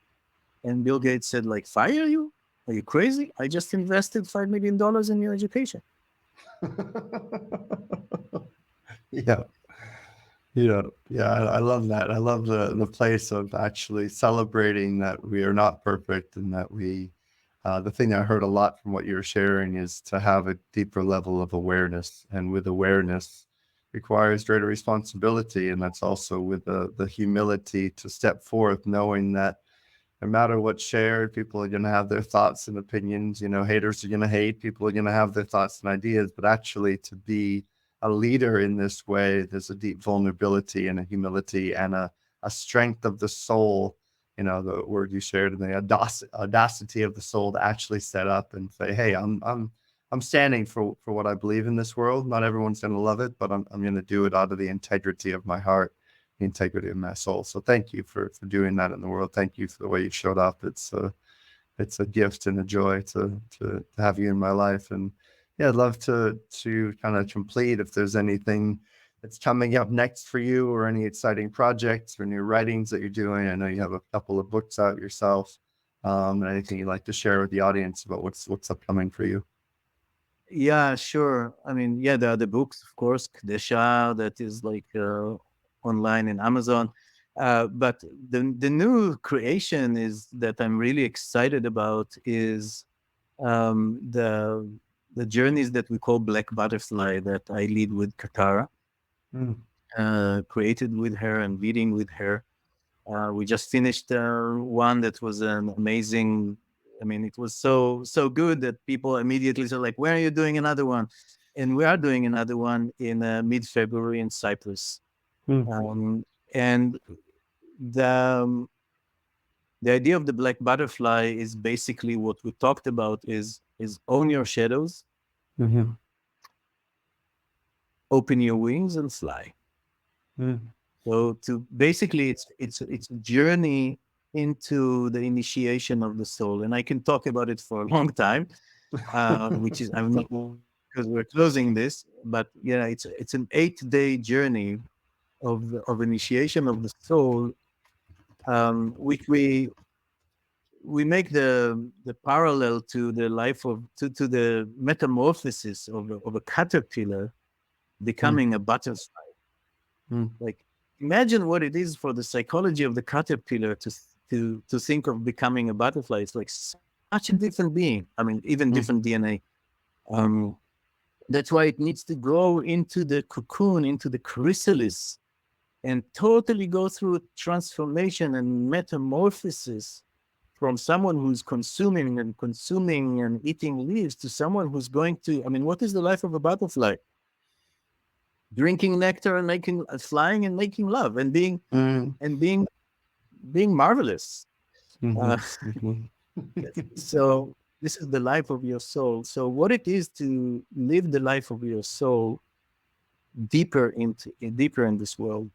And Bill Gates said, like, fire you? Are you crazy? I just invested $5 million in your education. Yeah. Yeah, yeah, I love that. I love the place of actually celebrating that we are not perfect and that we, the thing I heard a lot from what you're sharing is to have a deeper level of awareness, and with awareness requires greater responsibility, and that's also with the humility to step forth, knowing that no matter what's shared, people are going to have their thoughts and opinions. Haters are going to hate. People are going to have their thoughts and ideas. But actually, to be a leader in this way, there's a deep vulnerability and a humility and a strength of the soul. The word you shared, and the audacity of the soul to actually set up and say, "Hey, I'm standing for what I believe in this world. Not everyone's going to love it, but I'm going to do it out of the integrity of my heart." the integrity of my soul. So thank you for doing that in the world. Thank you for the way you showed up. It's a gift and a joy to have you in my life. And yeah, I'd love to kind of complete if there's anything that's coming up next for you, or any exciting projects or new writings that you're doing. I know you have a couple of books out yourself. And anything you'd like to share with the audience about what's upcoming for you. Yeah, sure. I mean, yeah, there are the books, of course, Kadesha, that is like online in Amazon. But the new creation is that I'm really excited about is um, the the journeys that we call Black Butterfly that I lead with Katara, Mm, created with her and leading with her. We just finished one that was an amazing. I mean, it was so good that people immediately said, like, "Where are you doing another one?" And we are doing another one in mid-February in Cyprus. mm, And the the idea of the black butterfly is basically what we talked about: is own your shadows, mhm, open your wings, and fly. mm, So to basically, it's a journey into the initiation of the soul, and I can talk about it for a long time, which is I'm not because we're closing this, but yeah, it's an 8-day journey of initiation of the soul, which we make the parallel to the life of to the metamorphosis of a caterpillar mm, becoming a butterfly. mm, Like, imagine what it is for the psychology of the caterpillar to think of becoming a butterfly. It's like such a different being. I mean, even mm, different DNA. Um, that's why it needs to go into the cocoon, into the chrysalis, and totally go through transformation and metamorphosis from someone who's consuming and eating leaves to someone who's going to. I mean, what is the life of a butterfly? Drinking nectar and making flying and making love and being mm, and being being marvelous. Uh, mhm, mhm, so this is the life of your soul. So what it is to live the life of your soul deeper in this world.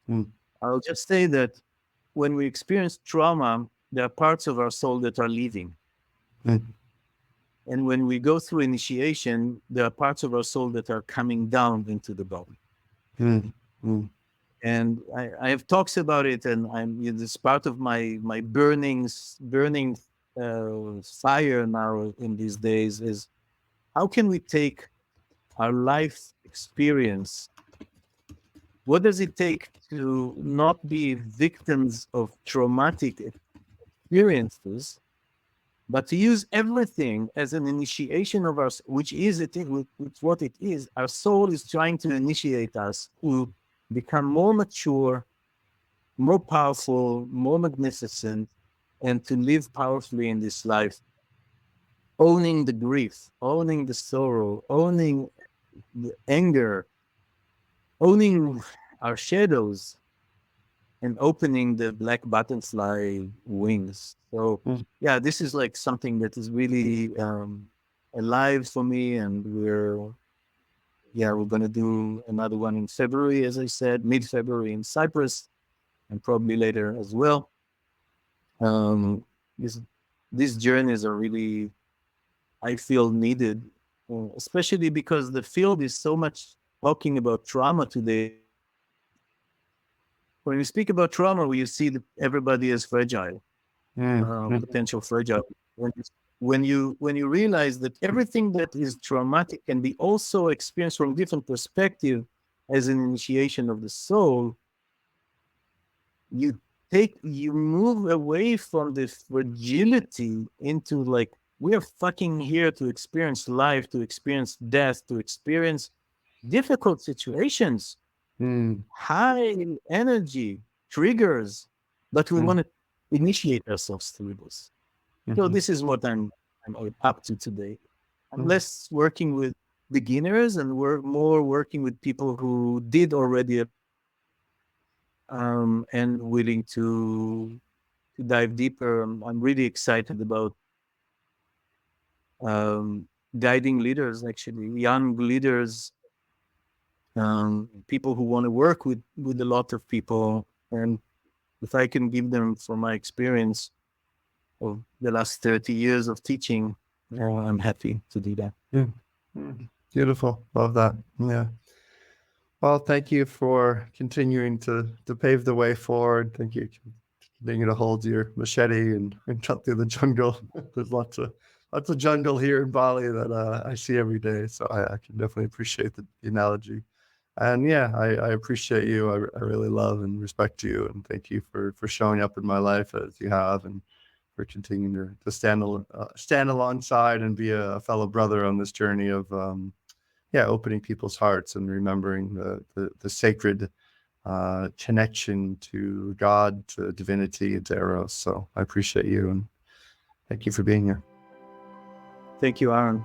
mm, I'll just say that when we experience trauma, there are parts of our soul that are leaving. mm, And when we go through initiation, there are parts of our soul that are coming down into the body. mm, mm, And I have talks about it, and it's part of my burning fire now in these days is how can we take our life experience? What does it take to not be victims of traumatic experiences, but to use everything as an initiation of our, which is it, which what it is. Our soul is trying to initiate us to become more mature, more powerful, more magnificent, and to live powerfully in this life, owning the grief, owning the sorrow, owning the anger, owning our shadows, and opening the black butterfly wings. So, mm. yeah, this is like something that is really alive for me, and we're gonna do another one in February, as I said, mid-February in Cyprus, and probably later as well. Um, this, these journeys are really, I feel, needed, especially because the field is so much talking about trauma today. When you speak about trauma, you see that everybody is fragile, Mm, mm, potential fragile. When when you realize that everything that is traumatic can be also experienced from different perspective as an initiation of the soul, you you move away from the fragility into like we are fucking here to experience life, to experience death, to experience difficult situations, mm, high energy triggers, but we mm, want to initiate ourselves through this. So mhm, this is what I'm up to today. I'm mm. less working with beginners and more working with people who did already and willing to dive deeper. I'm really excited about um, guiding leaders, actually young leaders, people who want to work with a lot of people, and if I can give them from my experience of the last 30 years of teaching, I'm happy to do that. Yeah. Beautiful. Love that. Yeah. Well, thank you for continuing to pave the way forward. Thank you for continuing to hold your machete and cut through the jungle. There's lots of jungle here in Bali that I see every day. So I can definitely appreciate the analogy. And yeah, I appreciate you. I really love and respect you, and thank you for showing up in my life as you have, and for continuing to stand alongside and be a fellow brother on this journey of opening people's hearts and remembering the sacred connection to God, to divinity, and to Eros. So I appreciate you, and thank you for being here. Thank you, Aaron.